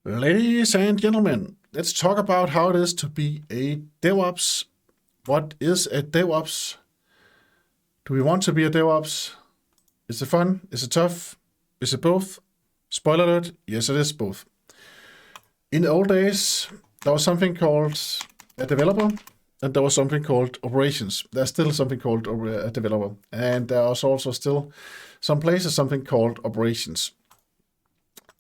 Ladies and gentlemen, let's talk about how it is to be a DevOps. What is a DevOps? Do we want to be a DevOps? Is it fun? Is it tough? Is it both? Spoiler alert, yes it is both. In the old days, there was something called a developer, and there was something called operations. There's still something called a developer, and there's also still some places something called operations.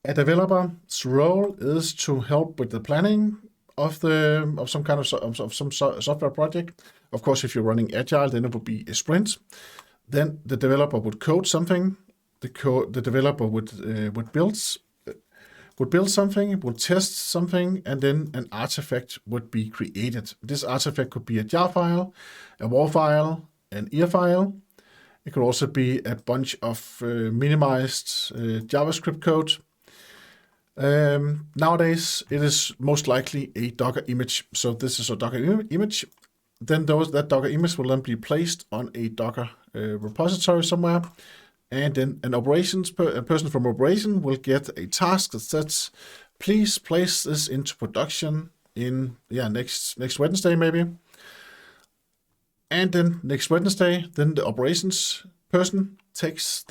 A developer's role is to help with the planning of some kind of some software project. Of course, if you're running agile, then it would be a sprint. Then the developer would code something. The developer would build something, would test something, and then an artifact would be created. This artifact could be a jar file, a war file, an ear file. It could also be a bunch of minimized JavaScript code. Nowadays, it is most likely a Docker image. So this is a Docker image. Then that Docker image will then be placed on a Docker repository somewhere. And then a person from operation will get a task that says, please place this into production in next Wednesday maybe. And then next Wednesday, then the operations person takes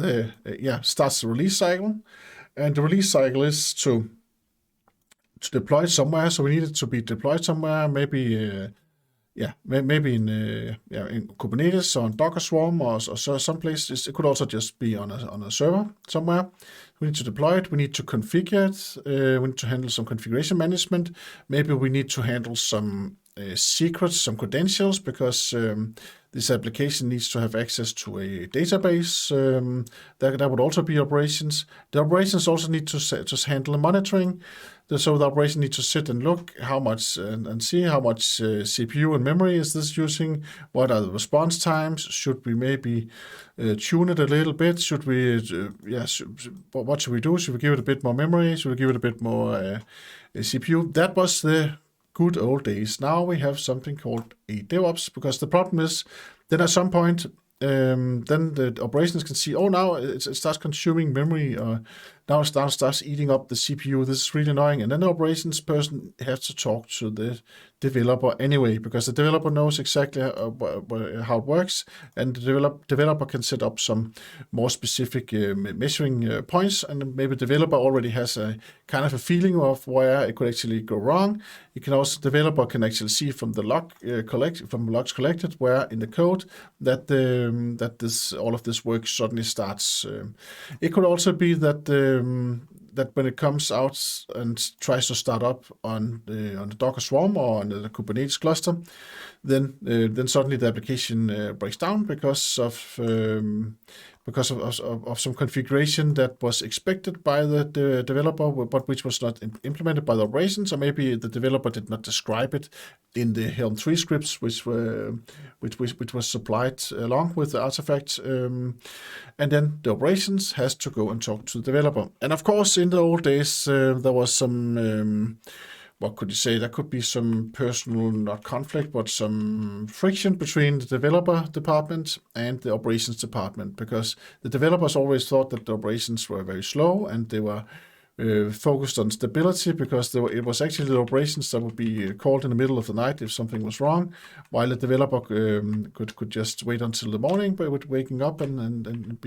starts the release cycle. And the release cycle is to deploy it somewhere. So we need it to be deployed somewhere, maybe in Kubernetes or in Docker Swarm or some places. It could also just be on a server somewhere. We need to deploy it. We need to configure it. We need to handle some configuration management. Maybe we need to handle some secrets, some credentials, because this application needs to have access to a database. That would also be operations. The operations also need to just handle the monitoring. So the operation needs to sit and look how much and see how much CPU and memory is this using. What are the response times? Should we maybe tune it a little bit? Should we? What should we do? Should we give it a bit more memory? Should we give it a bit more CPU? That was the good old days. Now we have something called a DevOps, because the problem is then at some point then the operations can see, oh, now it starts consuming memory, or now it starts eating up the CPU. This is really annoying. And then the operations person has to talk to the developer anyway, because the developer knows exactly how it works, and the developer can set up some more specific measuring points, and maybe the developer already has a kind of a feeling of where it could actually go wrong. Developer can actually see from the logs collected where in the code that all of this work suddenly starts. It could also be that when it comes out and tries to start up on the Docker Swarm or on the Kubernetes cluster, then suddenly the application breaks down because of some configuration that was expected by the developer, but which was not implemented by the operations, or maybe the developer did not describe it in the Helm 3 scripts, which was supplied along with the artifact. And then the operations has to go and talk to the developer. And of course, in the old days, there was some what could you say? There could be some personal, not conflict, but some friction between the developer department and the operations department, because the developers always thought that the operations were very slow, and they were focused on stability, because it was actually the operations that would be called in the middle of the night if something was wrong, while the developer could just wait until the morning by waking up and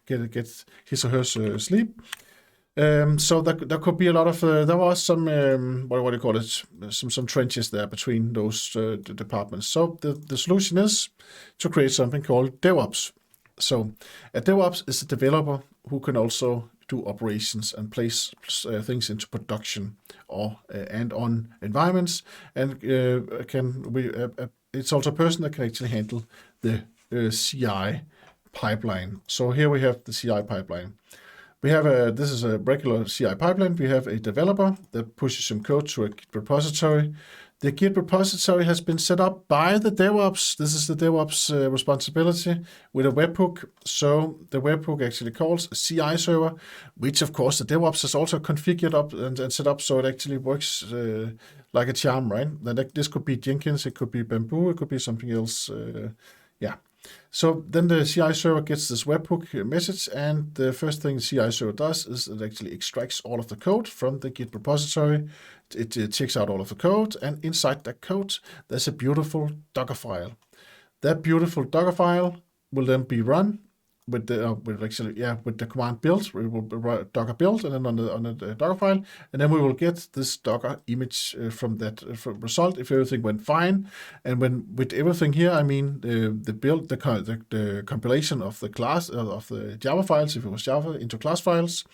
get his or her sleep. So there could be a lot of there was some what do you call it, some trenches there between those departments. So the solution is to create something called DevOps. So a DevOps is a developer who can also do operations and place things into production and on environments, and it's also a person that can actually handle the CI pipeline. So here we have the CI pipeline. This is a regular CI pipeline. We have a developer that pushes some code to a Git repository. The Git repository has been set up by the DevOps. This is the DevOps responsibility with a webhook. So the webhook actually calls a CI server, which of course the DevOps has also configured up and set up so it actually works like a charm, right? This could be Jenkins, it could be Bamboo, it could be something else. So then the CI server gets this webhook message, and the first thing the CI server does is it actually extracts all of the code from the Git repository. It checks out all of the code, and inside that code, there's a beautiful Docker file. That beautiful Docker file will then be run with the command build. We will Docker build, and then on the Docker file, and then we will get this Docker image from that result if everything went fine. And with everything here, I mean the build, the compilation of the class of the Java files, if it was Java, into class files.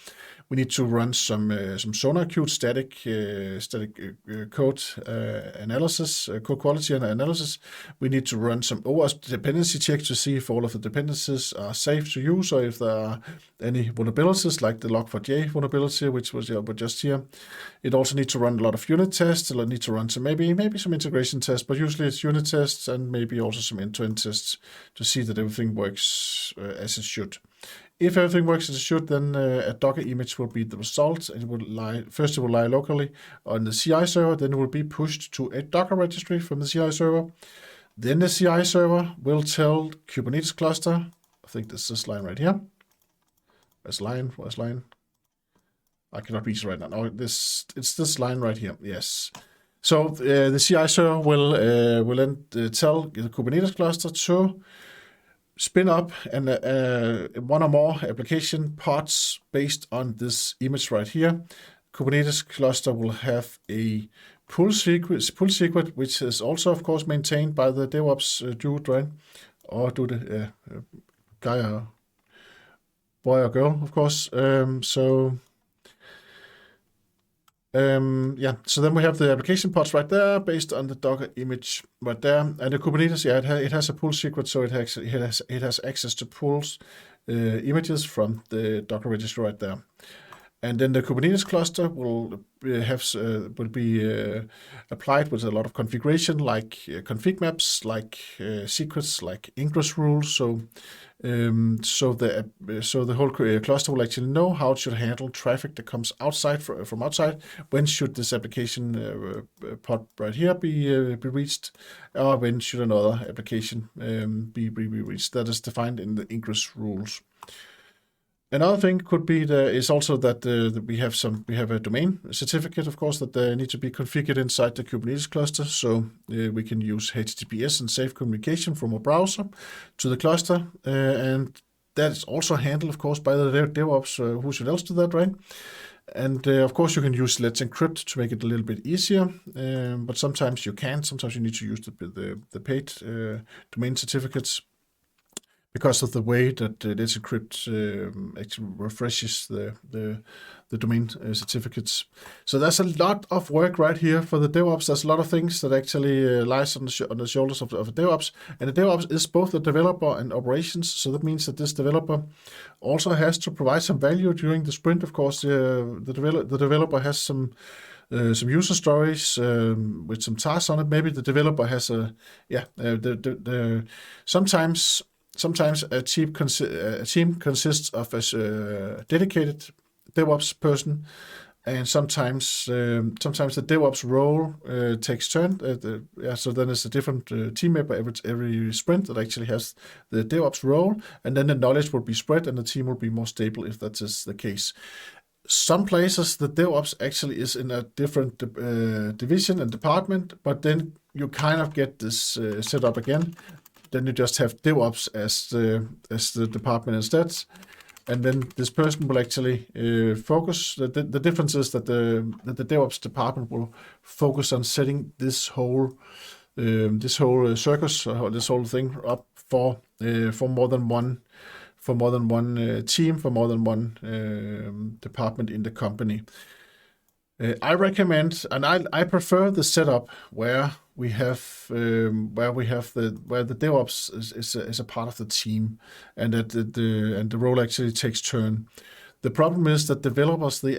We need to run some Akyurt static code analysis, code quality analysis. We need to run some OWASP dependency check to see if all of the dependencies are safe to use, or if there are any vulnerabilities, like the log4j vulnerability, which was just here. It also needs to run a lot of unit tests. It'll need to run some maybe some integration tests, but usually it's unit tests and maybe also some end-to-end tests to see that everything works as it should. If everything works as it should, then a Docker image will be the result. It will lie locally on the CI server, then it will be pushed to a Docker registry from the CI server. Then the CI server will tell Kubernetes cluster, I think this is this line right here. Where's line? I cannot reach it right now. No, it's this line right here. Yes. So the CI server will then tell the Kubernetes cluster to spin up and one or more application pods based on this image right here. Kubernetes cluster will have a pull secret, which is also, of course, maintained by the Devops dude, right? Or do the guy or boy or girl, of course. So then we have the application pods right there based on the Docker image right there. And the Kubernetes, it has a pull secret, so it has access to pulls images from the Docker registry right there. And then the Kubernetes cluster will be applied with a lot of configuration, like config maps, like secrets, like ingress rules. So the whole cluster will actually know how it should handle traffic that comes outside from outside. When should this application pod right here be reached, or when should another application be reached? That is defined in the ingress rules. Another thing could be is also that we have a domain certificate, of course, that need to be configured inside the Kubernetes cluster. So we can use HTTPS and safe communication from a browser to the cluster, and that is also handled, of course, by the DevOps. Who should else do that, right? And of course, you can use Let's Encrypt to make it a little bit easier, but sometimes you can't. Sometimes you need to use the paid domain certificates, because of the way that Let's Encrypt actually refreshes the domain certificates. So there's a lot of work right here for the DevOps. There's a lot of things that actually lies on the shoulders of the DevOps. And the DevOps is both the developer and operations. So that means that this developer also has to provide some value during the sprint. Of course, the developer has some user stories with some tasks on it. Maybe the developer has Sometimes a team consists of a dedicated DevOps person, and sometimes the DevOps role takes turn. So then it's a different team member every sprint that actually has the DevOps role, and then the knowledge will be spread, and the team will be more stable if that is the case. Some places the DevOps actually is in a different division and department, but then you kind of get this set up again. Then you just have DevOps as the department instead, and then this person will actually focus. The difference is that the DevOps department will focus on setting this whole circus, this whole thing up for more than one team, for more than one department in the company. I recommend, and I prefer the setup where the DevOps is a part of the team, and that the role actually takes turn. The problem is that developers they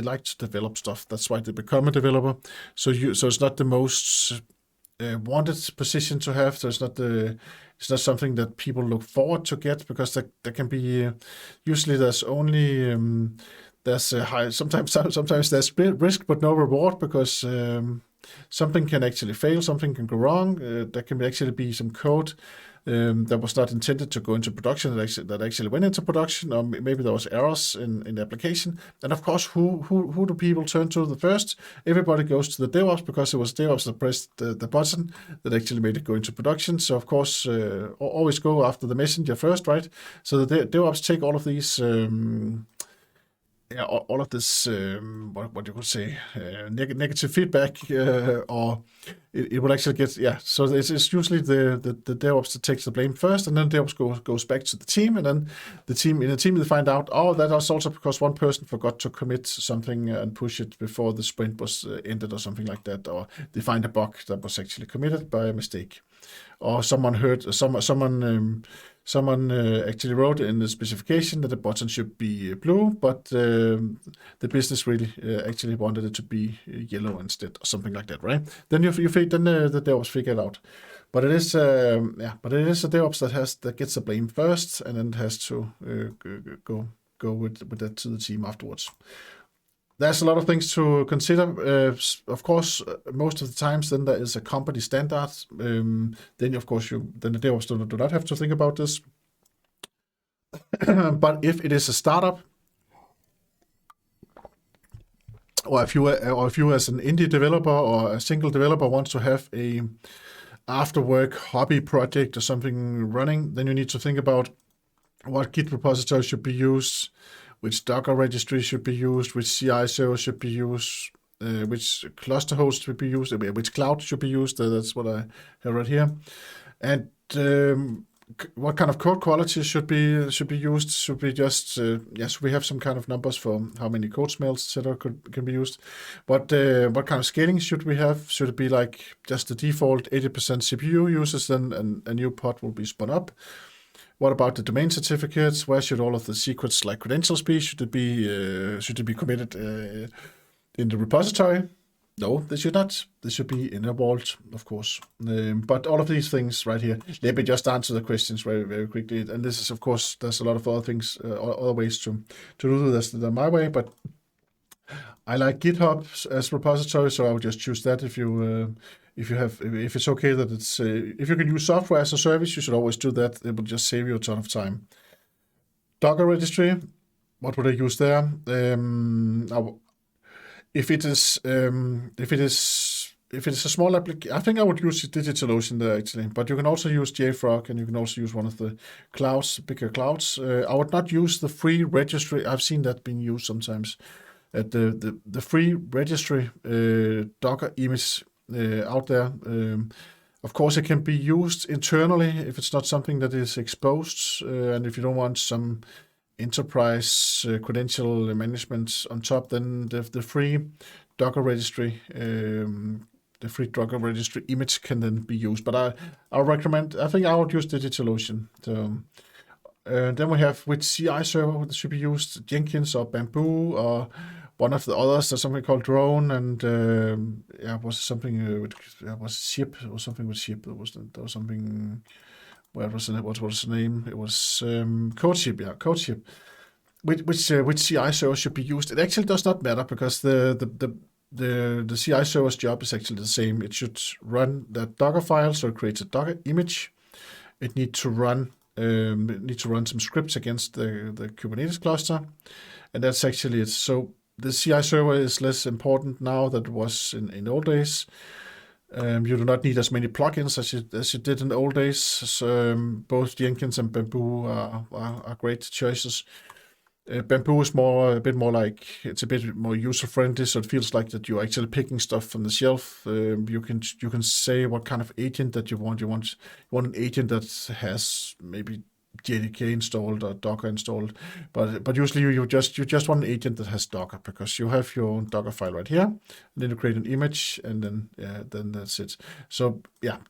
like to develop stuff. That's why they become a developer. So it's not the most wanted position to have. So it's not something that people look forward to get, because there can be usually there's only there's a high, sometimes there's risk but no reward, because something can actually fail, something can go wrong. There can actually be some code that was not intended to go into production that actually went into production, or maybe there was errors in the application. And of course, who do people turn to the first? Everybody goes to the Devops, because it was Devops that pressed the button that actually made it go into production. So of course, always go after the messenger first, right? So the Devops take all of these all of this, what you could say, negative feedback, or it would actually get, so it's usually the DevOps that takes the blame first, and then DevOps goes back to the team, and then the team they find out, that was also because one person forgot to commit something and push it before the sprint was ended or something like that, or they find a bug that was actually committed by a mistake, or someone actually wrote in the specification that the button should be blue, but the business really actually wanted it to be yellow instead, or something like that, right? Then the DevOps figure it out. But it is the DevOps that gets the blame first, and then has to go with that to the team afterwards. There's a lot of things to consider. Of course, most of the times, then there is a company standard. Then the DevOps do not have to think about this. But if it is a startup, or if you as an indie developer or a single developer wants to have a after work hobby project or something running, then you need to think about what Git repository should be used, which Docker registry should be used, which CI server should be used, which cluster host should be used, which cloud should be used. That's what I have right here. And what kind of code quality should be used? Should we just we have some kind of numbers for how many code smells, etc. can be used? What kind of scaling should we have? Should it be like just the default 80% CPU uses, then a new pod will be spun up? What about the domain certificates? Where should all of the secrets like credentials be? Should it be committed in the repository? No, they should not. They should be in a vault, of course. But all of these things right here, let me just answer the questions very, very quickly. And this is, of course, there's a lot of other things, other ways to do this than my way. But I like GitHub as repository, so I would just choose that. If it's okay that it's if you can use software as a service, you should always do that. It will just save you a ton of time. Docker registry, what would I use there? If it is a small application, I think I would use DigitalOcean there actually. But you can also use JFrog, and you can also use one of the bigger clouds. I would not use the free registry. I've seen that being used sometimes. At the free registry Docker image out there. Of course, it can be used internally if it's not something that is exposed, and if you don't want some enterprise credential management on top, then the free Docker registry, image can then be used. But I recommend. I think I would use DigitalOcean. So, then we have which CI server that should be used: Jenkins or Bamboo or one of the others. There's something called Drone, and was something was Ship or something with Ship. There was something. What was the name? It was CodeShip. Yeah, CodeShip. Which CI server should be used? It actually does not matter, because the CI server's job is actually the same. It should run that Docker file, so it creates a Docker image. It needs to run some scripts against the Kubernetes cluster, and that's actually it. So the CI server is less important now than it was in old days. You do not need as many plugins as you did in the old days. So, both Jenkins and Bamboo are great choices. Bamboo is a bit more like, it's a bit more user friendly, so it feels like that you're actually picking stuff from the shelf. You can say what kind of agent that you want. You want an agent that has maybe JDK installed or Docker installed, but usually you just want an agent that has Docker, because you have your own Docker file right here, and then you create an image, and then that's it. So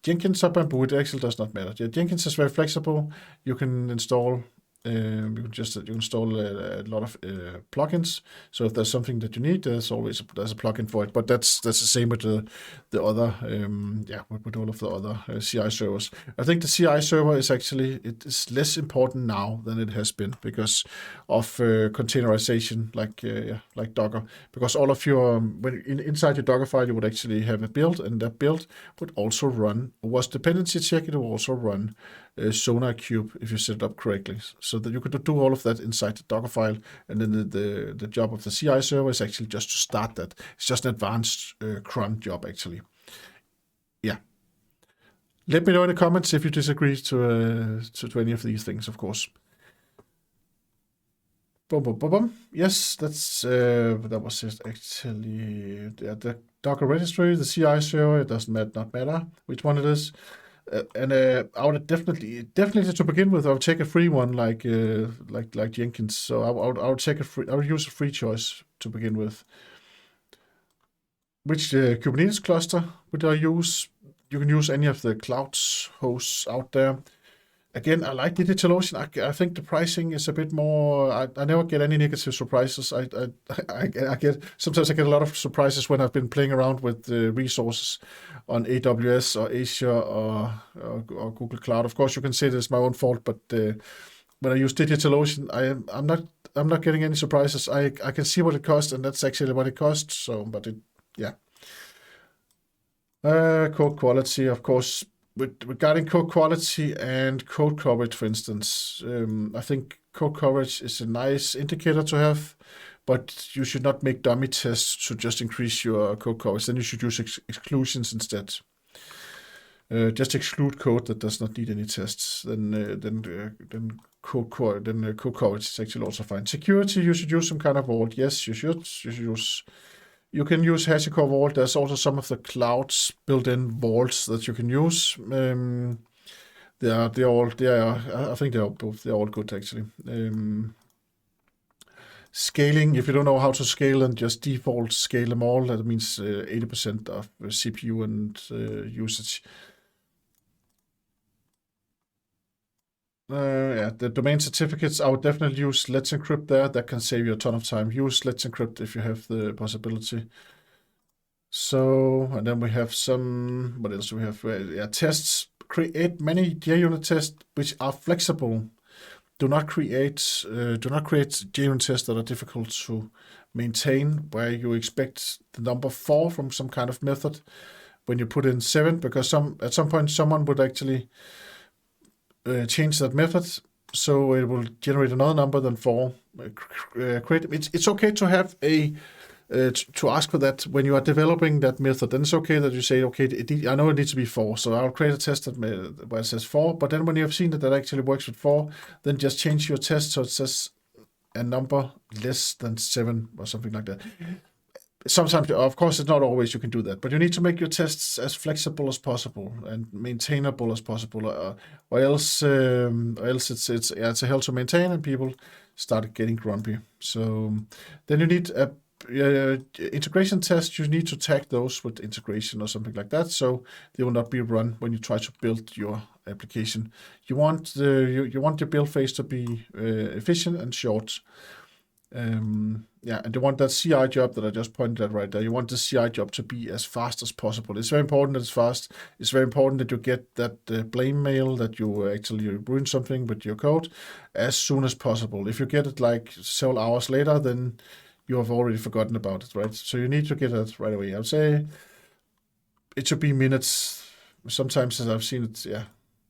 Jenkins or Bamboo, it actually does not matter. Jenkins is very flexible. You can install You can install a lot of plugins. So if there's something that you need, there's a plugin for it. But that's the same with the other with all of the other CI servers. I think the CI server it is less important now than it has been because of containerization, like Docker. Because all of your inside your Docker file, you would actually have a build, and that build would also run was dependency check. It will also run Sonar Cube if you set it up correctly, so that you could do all of that inside the Docker file, and then the job of the CI server is actually just to start that. It's just an advanced cron job actually. Yeah. Let me know in the comments if you disagree to any of these things, of course. Boom, boom, boom, boom. Yes, that was it actually. The Docker registry, the CI server. It doesn't not matter which one it is. I would definitely to begin with, I would take a free one like Jenkins. So I would use a free choice to begin with. Which Kubernetes cluster would I use? You can use any of the cloud hosts out there. Again, I like DigitalOcean. I think the pricing is a bit more. I never get any negative surprises. Sometimes I get a lot of surprises when I've been playing around with resources on AWS or Azure or Google Cloud. Of course, you can say it's my own fault, but when I use DigitalOcean, I'm not getting any surprises. I can see what it costs, and that's actually what it costs. So, code quality, of course. Regarding code quality and code coverage, for instance, I think code coverage is a nice indicator to have, but you should not make dummy tests to just increase your code coverage. Then you should use exclusions instead. Just exclude code that does not need any tests. Then code coverage is actually also fine. Security, you should use some kind of vault. Yes, you should. You can use HashiCorp Vault. There's also some of the clouds built-in vaults that you can use. I think they're all good actually. Scaling, if you don't know how to scale and just default scale them all, that means 80% of CPU and usage. The domain certificates, I would definitely use Let's Encrypt there. That can save you a ton of time. Use Let's Encrypt if you have the possibility. So, and then we have what else do we have? Tests. Create many JUnit tests which are flexible. Do not create JUnit tests that are difficult to maintain, where you expect the number 4 from some kind of method when you put in 7, because at some point someone would actually change that method, so it will generate another number than 4. It's okay to have to ask for that when you are developing that method. Then it's okay that you say, okay, I know it needs to be 4, so I'll create a test where it says 4. But then when you have seen that actually works with 4, then just change your test so it says a number less than 7 or something like that. Sometimes, of course, it's not always you can do that, but you need to make your tests as flexible as possible and maintainable as possible, or else it's a hell to maintain, and people start getting grumpy. So then you need integration tests. You need to tag those with integration or something like that, so they will not be run when you try to build your application. You want your build phase to be efficient and short. And you want that CI job that I just pointed at right there. You want the CI job to be as fast as possible. It's very important that it's fast. It's very important that you get that blame mail that you actually ruined something with your code as soon as possible. If you get it like several hours later, then you have already forgotten about it, right? So you need to get it right away. I would say it should be minutes. Sometimes, as I've seen it, it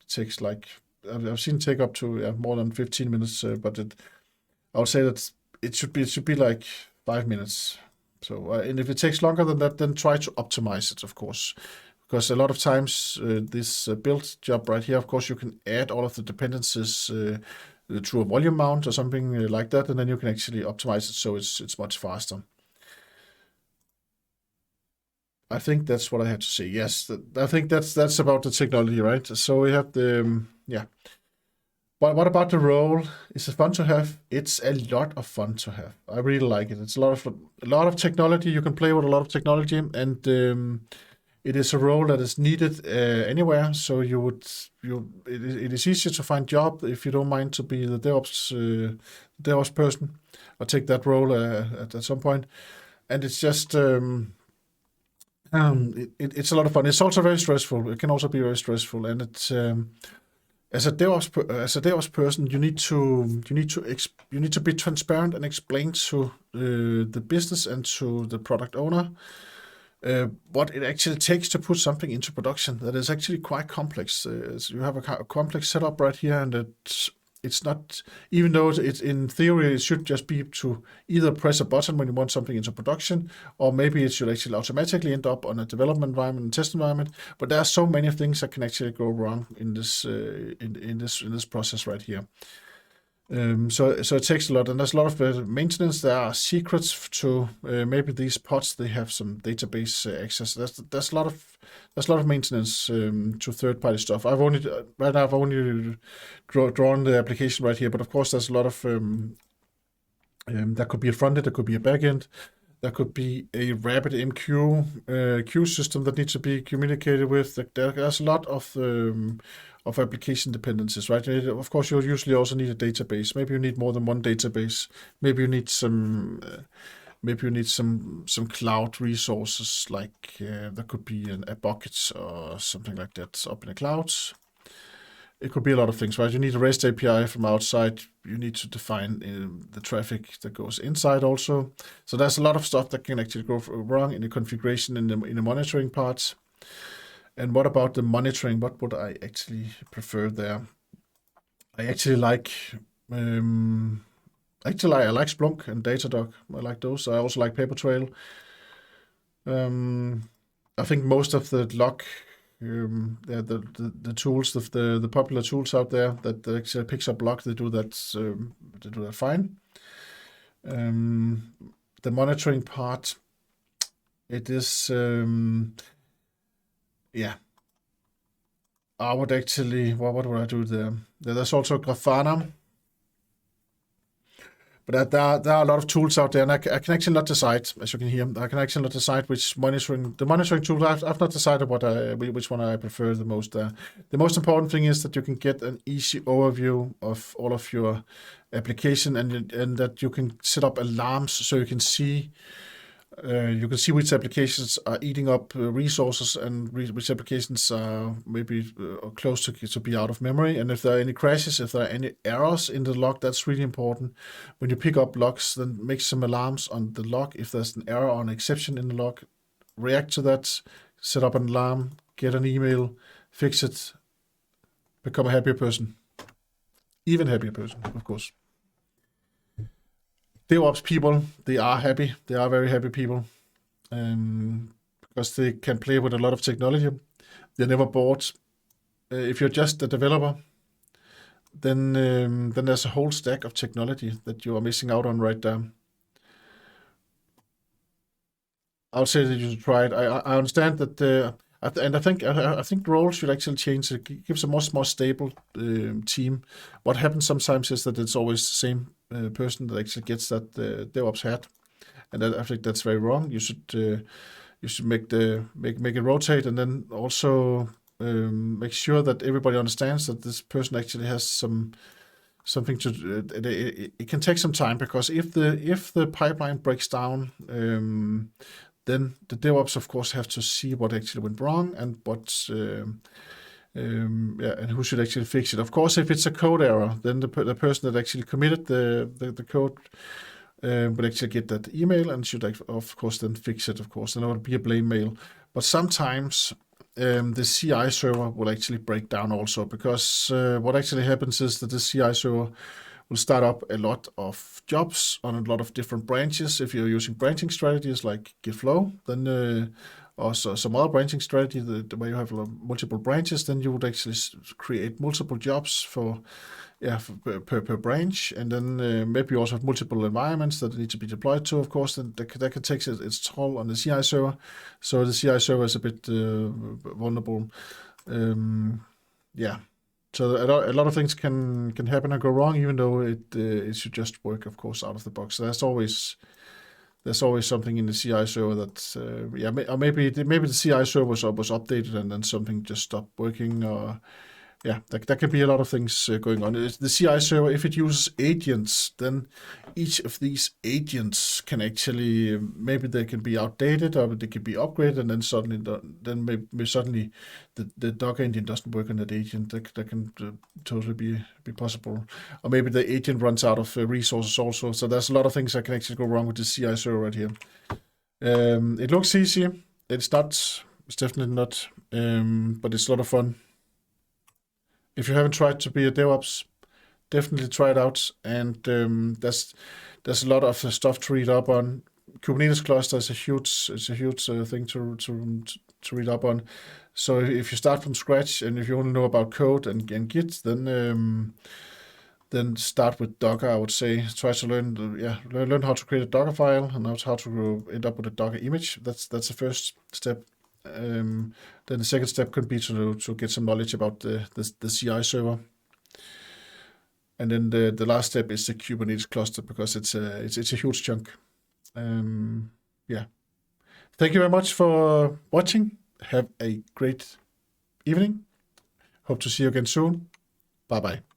takes I've seen it take up to more than 15 minutes. But I would say that it should be like 5 minutes. So, and if it takes longer than that, then try to optimize it, of course. Because a lot of times, this build job right here, of course, you can add all of the dependencies through a volume mount or something like that, and then you can actually optimize it so it's much faster. I think that's what I had to say. Yes, I think that's about the technology, right? So we have the But what about the role? Is it fun to have? It's a lot of fun to have. I really like it. It's a lot of technology. You can play with a lot of technology, and it is a role that is needed anywhere. So it is easier to find job if you don't mind to be the DevOps person or take that role at some point. And it's just it's a lot of fun. It's also very stressful. It can also be very stressful, and it's as a DevOps person, you need to be transparent and explain to the business and to the product owner what it actually takes to put something into production. That is actually quite complex. So you have a complex setup right here, and it's not, even though it's in theory, it should just be to either press a button when you want something into production, or maybe it should actually automatically end up on a development environment and test environment. But there are so many things that can actually go wrong in this this process right here. So it takes a lot, and there's a lot of maintenance. There are secrets to maybe these pods. They have some database access. There's a lot of maintenance to third-party stuff. I've only drawn the application right here, but of course there's a lot of that could be a front end, there could be a back end, there could be a RabbitMQ queue system that needs to be communicated with. There's a lot of application dependencies, right? Of course, you usually also need a database. Maybe you need more than one database. Maybe you need some cloud resources, like there could be a bucket or something like that up in the clouds. It could be a lot of things, right? You need a REST API from outside. You need to define the traffic that goes inside also. So there's a lot of stuff that can actually go wrong in the configuration in the monitoring parts. And what about the monitoring? What would I actually prefer there? I actually like I like Splunk and Datadog. I like those. I also like Papertrail. I think most of the log, the tools, the popular tools out there that actually picks up log, they do that fine. The monitoring part, it is yeah. I would actually, what would I do there? There's also Grafana. But there are a lot of tools out there, and I can actually not decide, as you can hear. I can actually not decide which monitoring tool. I've not decided which one I prefer the most. The most important thing is that you can get an easy overview of all of your application, and that you can set up alarms so you can see which applications are eating up resources and which applications are maybe close to be out of memory. And if there are any crashes, if there are any errors in the log, that's really important. When you pick up logs, then make some alarms on the log. If there's an error or an exception in the log, react to that, set up an alarm, get an email, fix it, become a happier person. Even happier person, of course. DevOps people, they are happy. They are very happy people, because they can play with a lot of technology. They're never bored. If you're just a developer, then there's a whole stack of technology that you are missing out on right there. I would say that you should try it. I understand that, and I think roles should actually change. It gives a much more stable team. What happens sometimes is that it's always the same person that actually gets that DevOps hat, and I think that's very wrong. You should make it rotate, and then also make sure that everybody understands that this person actually has something to. It can take some time, because if the pipeline breaks down, then the DevOps, of course, have to see what actually went wrong and what. And who should actually fix it. Of course, if it's a code error, then the person that actually committed the code will actually get that email and should, of course, then fix it, of course. And it will be a blame mail. But sometimes the CI server will actually break down also, because what actually happens is that the CI server will start up a lot of jobs on a lot of different branches. If you're using branching strategies like Gitflow, then or some other branching strategy where you have multiple branches, then you would actually create multiple jobs per branch, and then maybe you also have multiple environments that need to be deployed to, of course. Then that can take its toll on the CI server. So the CI server is a bit vulnerable. So a lot of things can happen and go wrong, even though it should just work, of course, out of the box. So there's always there's always something in the CI server that, or maybe the CI server was updated and then something just stopped working, or there can be a lot of things going on. The CI server, if it uses agents, then each of these agents can actually, maybe they can be outdated or they can be upgraded, and then suddenly, the Docker engine doesn't work on that agent. That can totally be possible. Or maybe the agent runs out of resources also. So there's a lot of things that can actually go wrong with the CI server right here. It looks easy. It's not. It's definitely not. But it's a lot of fun. If you haven't tried to be a DevOps, definitely try it out. And there's a lot of stuff to read up on. Kubernetes cluster is a huge thing to read up on. So if you start from scratch and if you want to know about code and Git, then start with Docker. I would say try to learn how to create a Docker file and how to end up with a Docker image. That's the first step. Then the second step could be to get some knowledge about the CI server, and then the last step is the Kubernetes cluster, because it's a huge chunk. Thank you very much for watching. Have a great evening. Hope to see you again soon. Bye bye.